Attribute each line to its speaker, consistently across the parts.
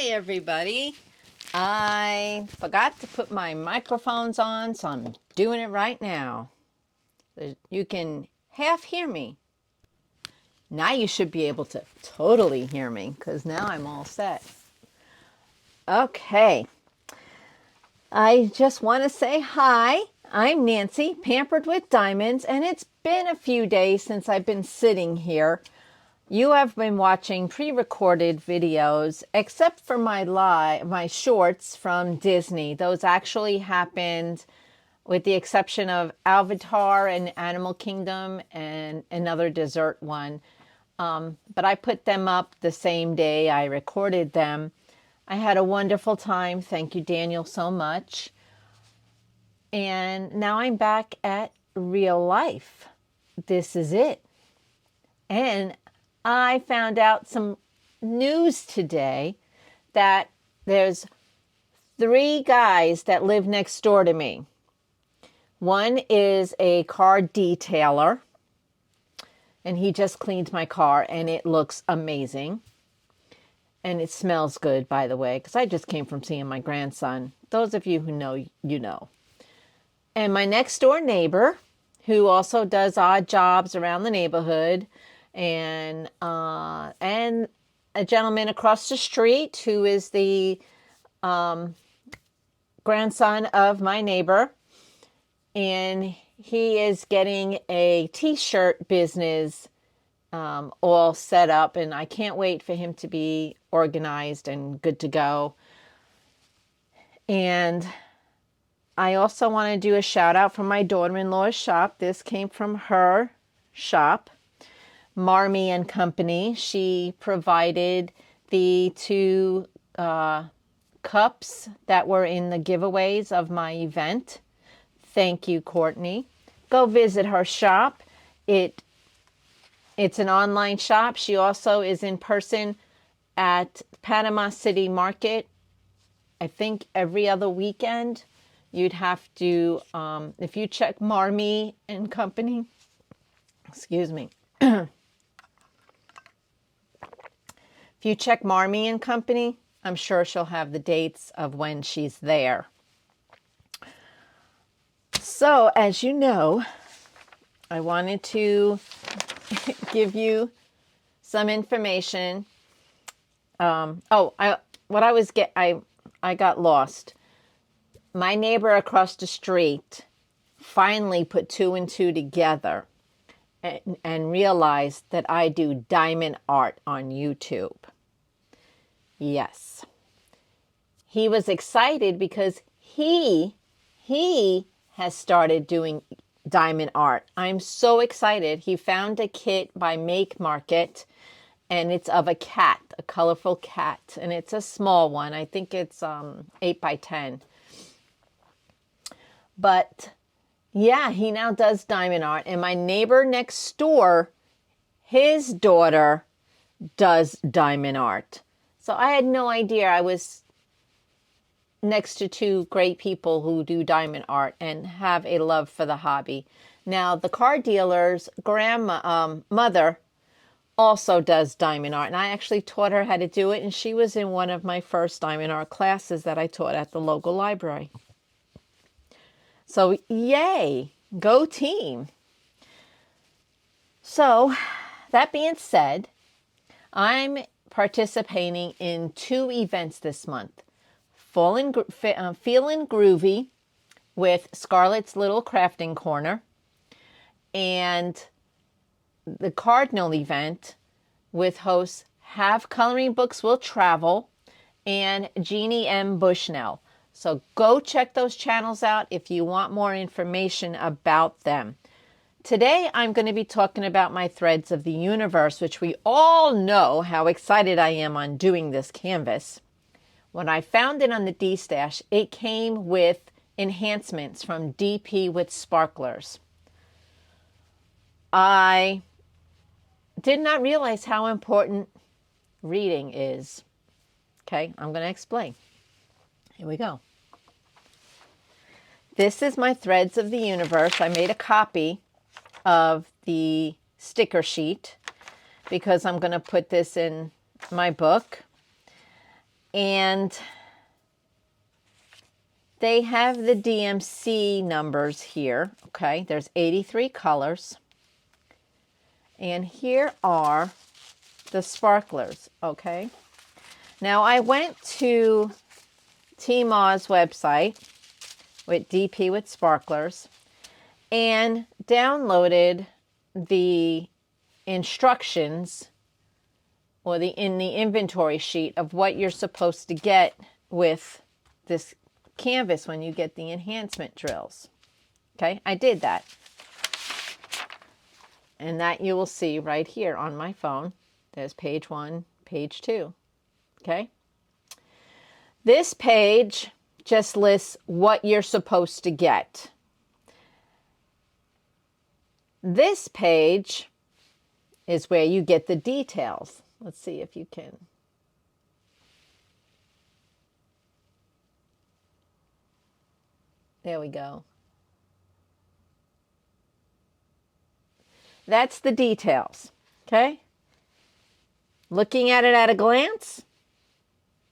Speaker 1: Hi everybody. I forgot to put my microphones on, so I'm doing it right now. You can half hear me. Now you should be able to totally hear me because now I'm all set. Okay. I just want to say hi. I'm Nancy, Pampered with Diamonds, and it's been a few days since I've been sitting here. You have been watching pre-recorded videos, except for my shorts from Disney. Those actually happened, with the exception of Avatar and Animal Kingdom and another dessert one. But I put them up the same day I recorded them. I had a wonderful time. Thank you, Daniel, so much. And now I'm back at real life. This is it. And I found out some news today that there's 3 guys that live next door to me. One is a car detailer, and he just cleaned my car, and it looks amazing. And it smells good, by the way, because I just came from seeing my grandson. Those of you who know, you know. And my next door neighbor, who also does odd jobs around the neighborhood, and a gentleman across the street who is the grandson of my neighbor, and he is getting a t-shirt business all set up, and I can't wait for him to be organized and good to go. And I also want to do a shout out from my daughter-in-law's shop. This came from her shop, Marmy and Company. She provided the 2 cups that were in the giveaways of my event. Thank you, Courtney. Go visit her shop. It's an online shop. She also is in person at Panama City Market, I think every other weekend. You'd have to, if you check Marmy and Company, excuse me. If you check Marmy and Company, I'm sure she'll have the dates of when she's there. So, as you know, I wanted to give you some information. I got lost. My neighbor across the street finally put 2 and 2 together and realized that I do diamond art on YouTube. Yes. He was excited because he has started doing diamond art. I'm so excited. He found a kit by Make Market, and it's of a cat, a colorful cat, and it's a small one. I think it's 8 by 10. But yeah, he now does diamond art, and my neighbor next door, his daughter does diamond art. So I had no idea I was next to 2 great people who do diamond art and have a love for the hobby. Now, the car dealer's mother also does diamond art, and I actually taught her how to do it, and she was in one of my first diamond art classes that I taught at the local library. So, yay, go team. So, that being said, I'm participating in 2 events this month. Feeling Groovy with Scarlett's Little Crafting Corner, and the Cardinal event with hosts Have Coloring Books Will Travel and Jeannie M. Bushnell. So go check those channels out if you want more information about them. Today, I'm going to be talking about my Threads of the Universe, which we all know how excited I am on doing this canvas. When I found it on the D-Stash, it came with enhancements from DP with sparklers. I did not realize how important reading is. Okay, I'm going to explain. Here we go. This is my Threads of the Universe. I made a copy of the sticker sheet because I'm going to put this in my book. And they have the DMC numbers here. Okay, there's 83 colors. And here are the sparklers. Okay. Now I went to Tmaw's website with DP with sparklers and downloaded the instructions or in the inventory sheet of what you're supposed to get with this canvas when you get the enhancement drills. Okay, I did that. And that you will see right here on my phone. There's page 1, page 2. Okay. This page just lists what you're supposed to get. This page is where you get the details. Let's see if you can. There we go. That's the details. Okay. Looking at it at a glance,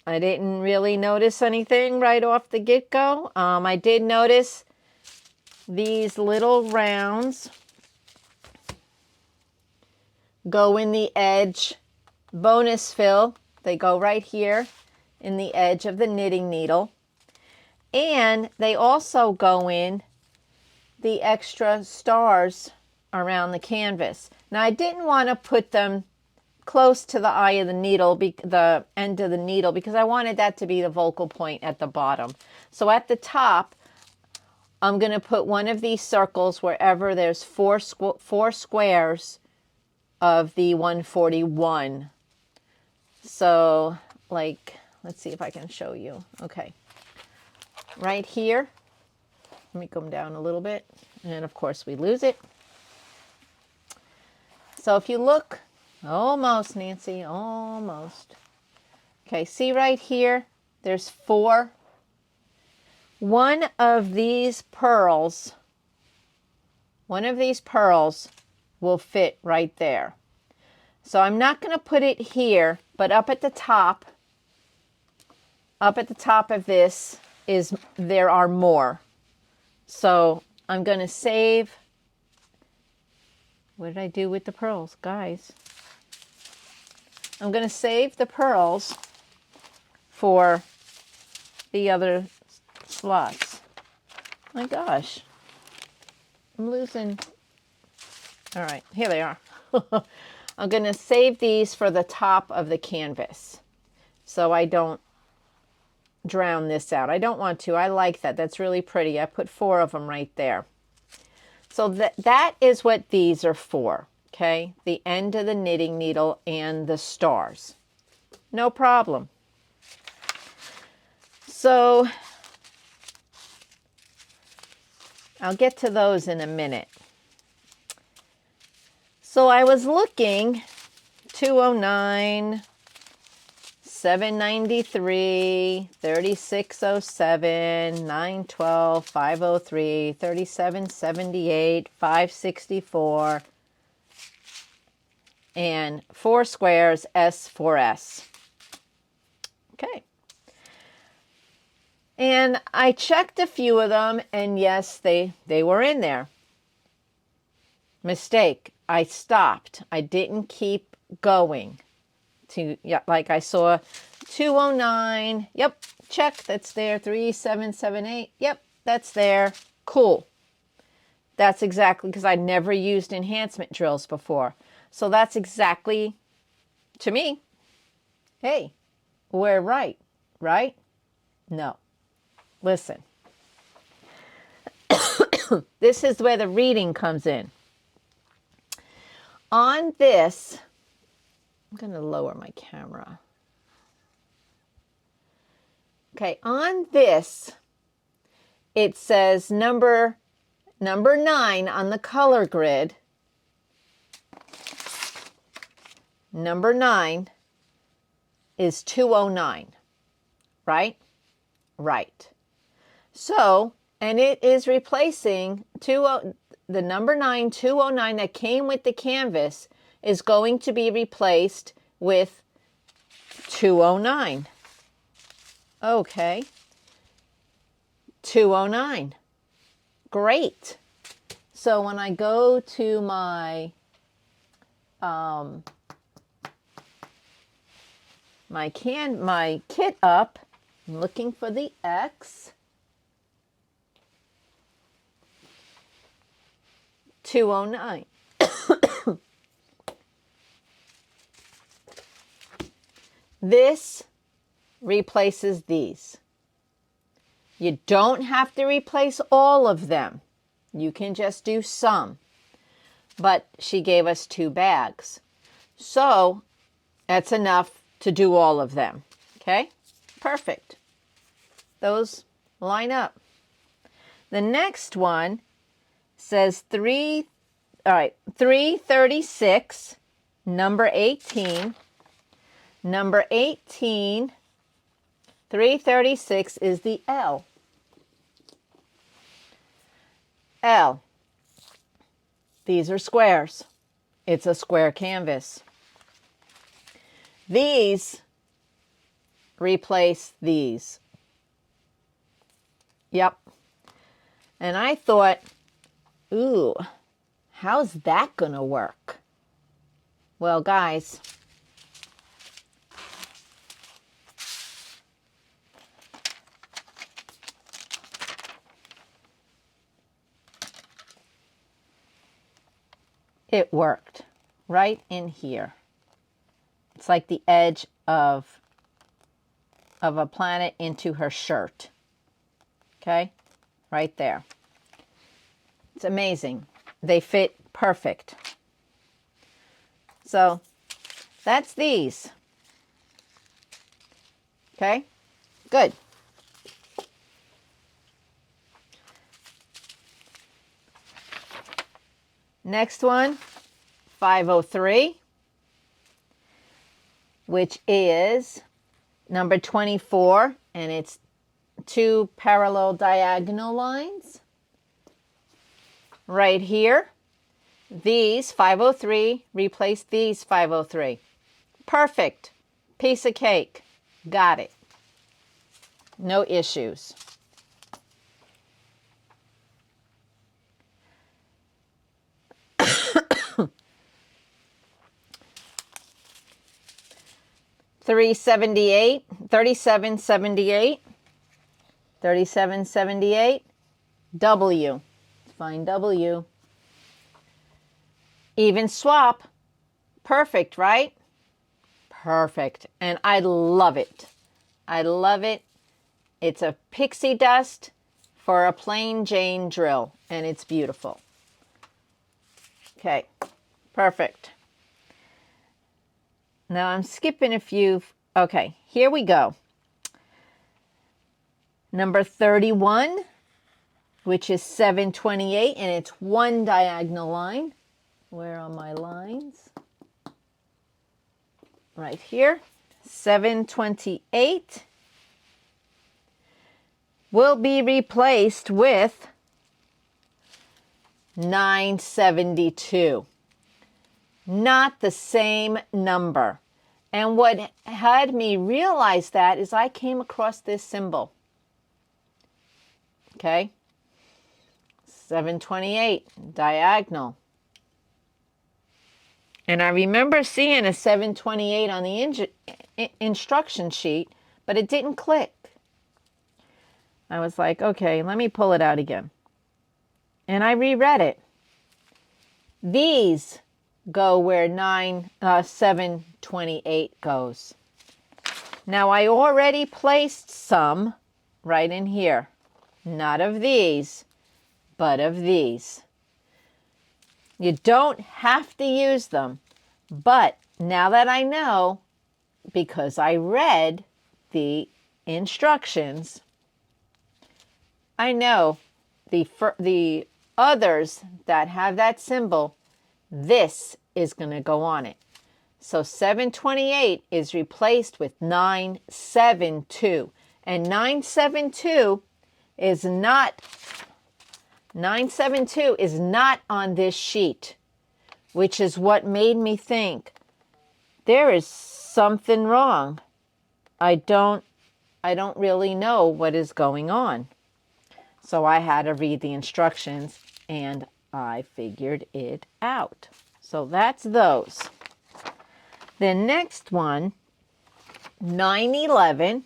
Speaker 1: I didn't really notice anything right off the get-go. I did notice these little rounds go in the edge bonus fill. They go right here in the edge of the knitting needle. And they also go in the extra stars around the canvas. Now I didn't want to put them close to the eye of the needle, the end of the needle, because I wanted that to be the focal point at the bottom. So at the top, I'm going to put one of these circles wherever there's four squares of the 141. So like, let's see if I can show you. Okay. Right here, let me come down a little bit. And of course we lose it. So if you look, almost, Nancy, almost. Okay, see right here, there's 4. One of these pearls will fit right there. So I'm not going to put it here, but up at the top of this there are more. So I'm going to save. What did I do with the pearls, guys? I'm going to save the pearls for the other slots. My gosh. I'm losing. All right, here they are. I'm going to save these for the top of the canvas so I don't drown this out. I don't want to. I like that. That's really pretty. I put 4 of them right there. So that is what these are for, okay? The end of the knitting needle and the stars. No problem. So I'll get to those in a minute. So I was looking, 209, 793, 3607, 912, 503, 3778, 564, and 4 squares, S4S. Okay. And I checked a few of them, and yes, they were in there. Mistake. I stopped. I didn't keep going. Like I saw 209. Yep, check. That's there. 3778. Yep, that's there. Cool. That's exactly because I never used enhancement drills before. So that's exactly, to me, hey, we're right, right? No. Listen. This is where the reading comes in. On this, I'm going to lower my camera. Okay, on this, it says number 9 on the color grid. Number 9 is 209, right? Right. So, and it is replacing the number 9, 209 that came with the canvas is going to be replaced with 209. Okay. 209. Great. So when I go to my my kit up, I'm looking for the X. 209. This replaces these. You don't have to replace all of them. You can just do some. But she gave us 2 bags. So that's enough to do all of them. Okay? Perfect. Those line up. The next one says 336, number 18. Number 18, 336 is the L. L. These are squares. It's a square canvas. These replace these. Yep. And I thought, ooh, how's that going to work? Well, guys, it worked right in here. It's like the edge of a planet into her shirt. Okay? Right there. It's amazing. They fit perfect. So that's these. Okay? Good. Next one, 503, which is number 24, and it's 2 parallel diagonal lines. Right here, these 503 replace these 503. Perfect. Piece of cake. Got it. No issues. $37.78, $37.78, W. Find W. Even swap. Perfect, right? Perfect. And I love it. I love it. It's a pixie dust for a plain Jane drill, and it's beautiful. Okay, perfect. Now I'm skipping a few. Okay, here we go. Number 31, which is 728, and it's 1 diagonal line. Where are my lines? Right here. 728 will be replaced with 972. Not the same number. And what had me realize that is I came across this symbol. Okay? 728, diagonal. And I remember seeing a 728 on the instruction sheet, but it didn't click. I was like, okay, let me pull it out again. And I reread it. These go where 728 goes. Now I already placed some right in here. Not of these, but of these. You don't have to use them, but now that I know, because I read the instructions, I know the others that have that symbol, this is going to go on it. So 728 is replaced with 972. And 972 is not on this sheet, which is what made me think there is something wrong. I don't I don't really know what is going on. So I had to read the instructions and I figured it out. So that's those. The next one, 911.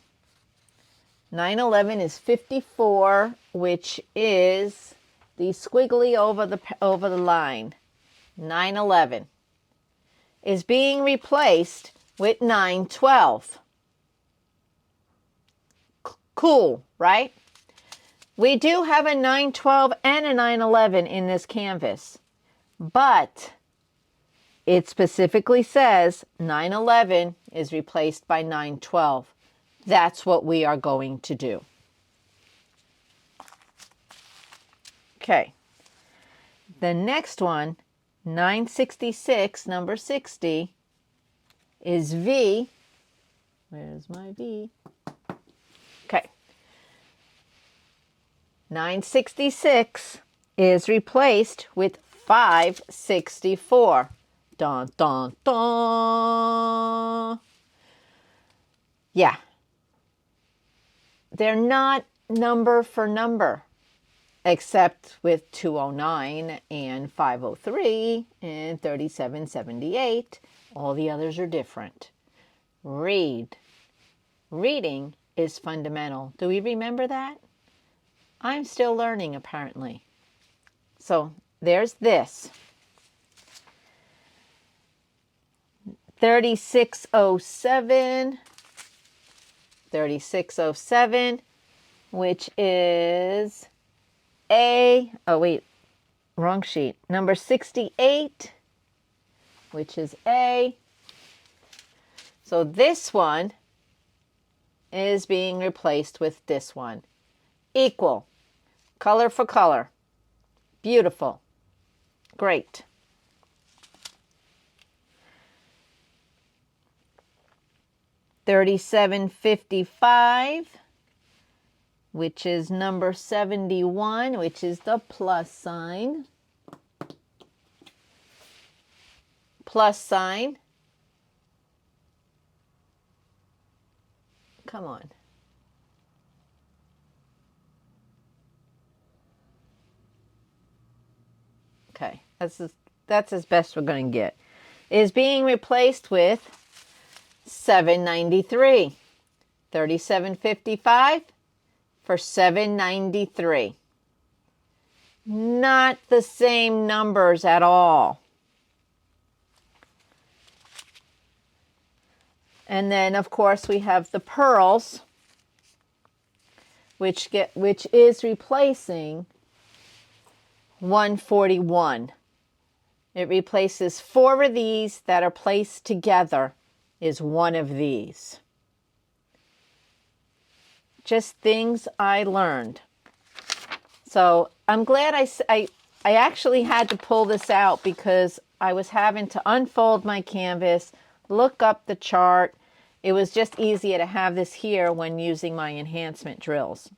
Speaker 1: 911 is 54, which is the squiggly over the line. 911 is being replaced with 912. Cool, right? We do have a 912 and a 911 in this canvas, but it specifically says 911 is replaced by 912. That's what we are going to do. Okay. The next one, 966, number 60, is V. Where's my V? Okay. 966 is replaced with 564. Dun, dun, dun. Yeah. They're not number for number, except with 209 and 503 and 3778. All the others are different. Read. Reading is fundamental. Do we remember that? I'm still learning, apparently. So there's this. 3607. 3607, which is A. Oh, wait. Wrong sheet. Number 68, which is A. So this one is being replaced with this one. Equal. Color for color. Beautiful. Great. $37.55, which is number 71, which is the plus sign. Plus sign. Come on. Okay, that's as best we're going to get. Is being replaced with $7.93. $37.55 for $7.93. Not the same numbers at all. And then, of course, we have the pearls, which is replacing 141. It replaces 4 of these that are placed together is one of these. Just things I learned. So I'm glad I actually had to pull this out because I was having to unfold my canvas, look up the chart. It was just easier to have this here when using my enhancement drills.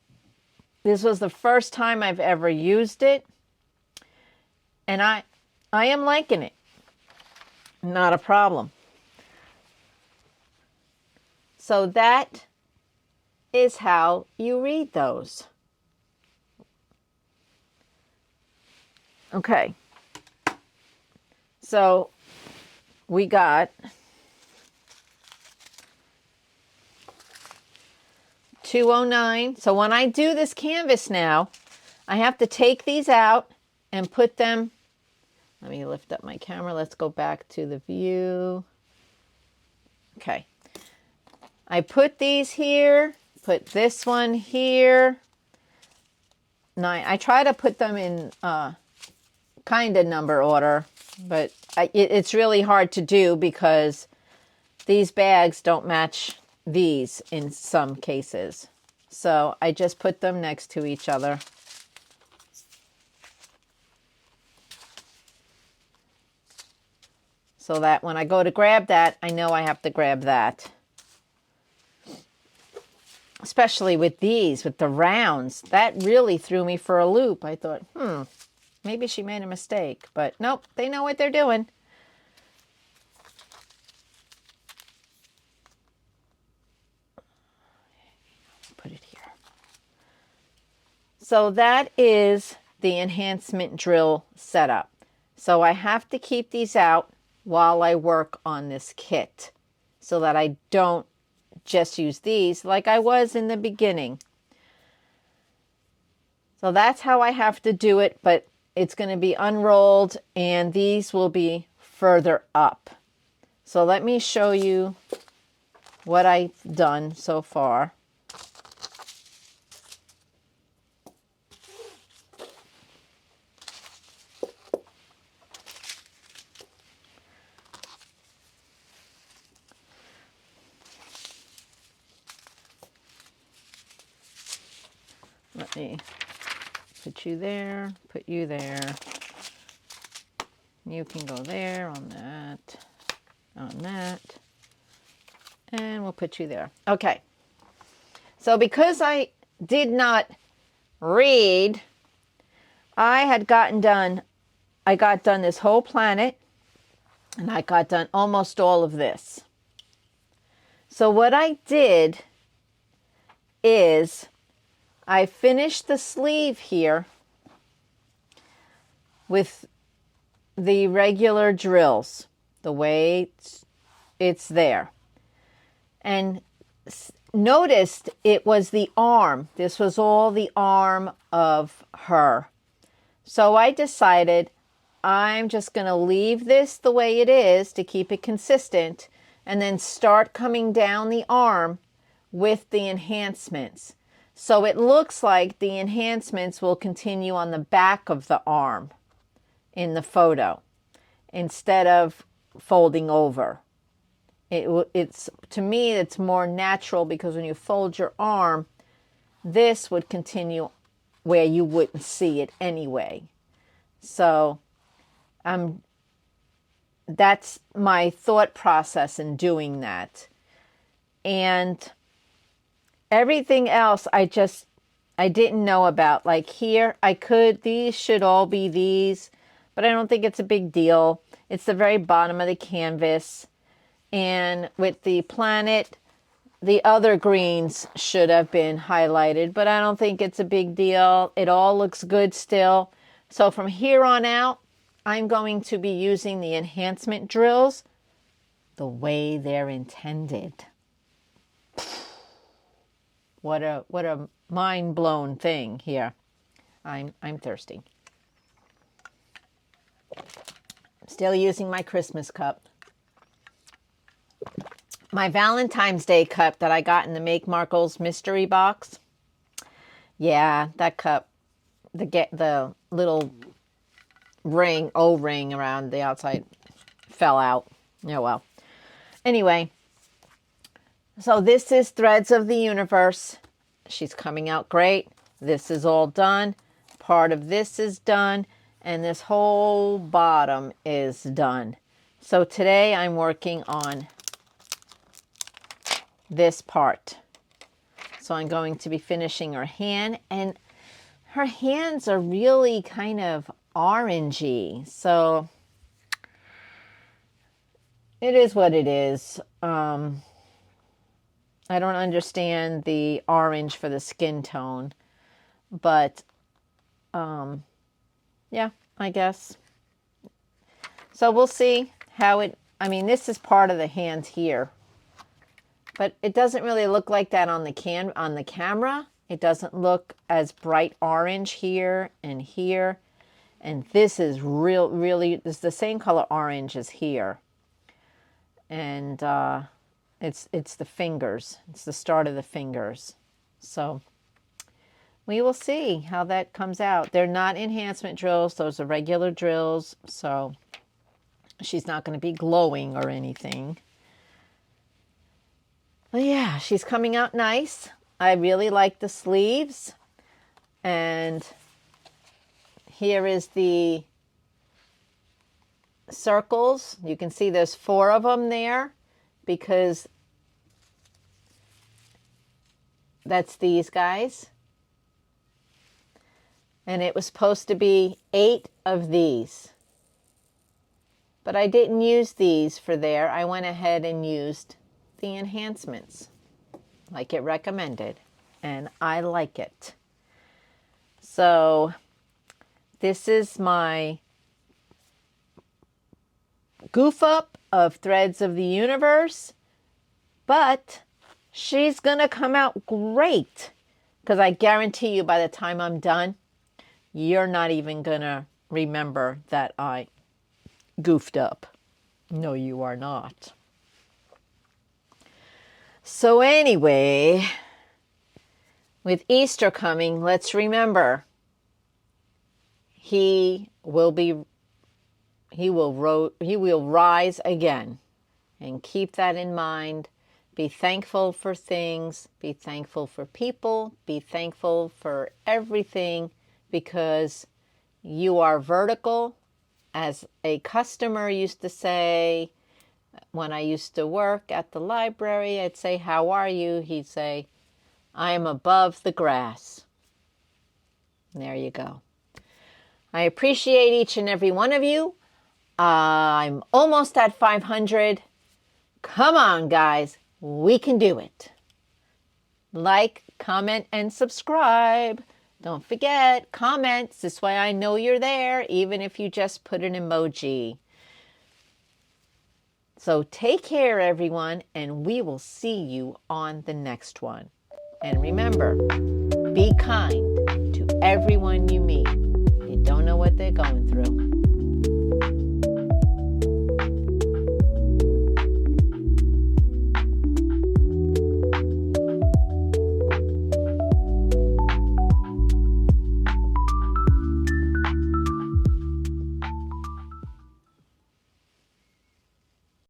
Speaker 1: This was the first time I've ever used it, and I am liking it. Not a problem. So that is how you read those. Okay. So we got 209. So when I do this canvas now, I have to take these out and put them. Let me lift up my camera. Let's go back to the view. Okay. I put these here, put this one here. Now, I try to put them in kind of number order, but it's really hard to do because these bags don't match these in some cases. So I just put them next to each other. So that when I go to grab that, I know I have to grab that. Especially with these, with the rounds. That really threw me for a loop. I thought, maybe she made a mistake. But nope, they know what they're doing. So that is the enhancement drill setup. So I have to keep these out while I work on this kit so that I don't just use these like I was in the beginning. So that's how I have to do it, but it's going to be unrolled and these will be further up. So let me show you what I've done so far. Let me put you there, put you there. You can go there on that, and we'll put you there. Okay. So because I did not read, I got done this whole planet, and I got done almost all of this. So what I did is I finished the sleeve here with the regular drills, the way it's there. And noticed it was the arm. This was all the arm of her. So I decided I'm just going to leave this the way it is to keep it consistent and then start coming down the arm with the enhancements. So it looks like the enhancements will continue on the back of the arm in the photo instead of folding over. It's to me, it's more natural because when you fold your arm, this would continue where you wouldn't see it anyway. So that's my thought process in doing that. And everything else I didn't know about. Like here, these should all be these, but I don't think it's a big deal. It's the very bottom of the canvas. And with the planet, the other greens should have been highlighted, but I don't think it's a big deal. It all looks good still. So from here on out, I'm going to be using the enhancement drills the way they're intended. What a mind-blown thing here. I'm thirsty. Still using my Christmas cup. My Valentine's Day cup that I got in the Make Markles mystery box. Yeah, that cup, the little ring, O-ring around the outside fell out. Oh well. Anyway, so this is Threads of the Universe. She's coming out great. This is all done. Part of this is done. And this whole bottom is done. So today I'm working on this part. So I'm going to be finishing her hand. And her hands are really kind of orangey. So it is what it is. I don't understand the orange for the skin tone, but yeah, I guess. So we'll see how it, I mean, this is part of the hand here, but it doesn't really look like that on the camera. It doesn't look as bright orange here and here. And this is really, it's the same color orange as here. And it's the fingers. It's the start of the fingers. So we will see how that comes out. They're not enhancement drills. Those are regular drills. So she's not going to be glowing or anything. But yeah, she's coming out nice. I really like the sleeves. And here is the circles. You can see there's 4 of them there because that's these guys. And it was supposed to be 8 of these. But I didn't use these for there. I went ahead and used the enhancements like it recommended. And I like it. So this is my goof up of Threads of the Universe, but she's going to come out great because I guarantee you by the time I'm done, you're not even going to remember that I goofed up. No, you are not. So anyway, with Easter coming, let's remember he will rise again, and keep that in mind. Be thankful for things, be thankful for people, be thankful for everything, because you are vertical. As a customer used to say, when I used to work at the library, I'd say, "How are you?" He'd say, "I am above the grass." There you go. I appreciate each and every one of you. I'm almost at 500. Come on, guys. We can do it. Like, comment, and subscribe. Don't forget, comments. This way I know you're there, even if you just put an emoji. So take care, everyone, and we will see you on the next one. And remember, be kind to everyone you meet. You don't know what they're going through.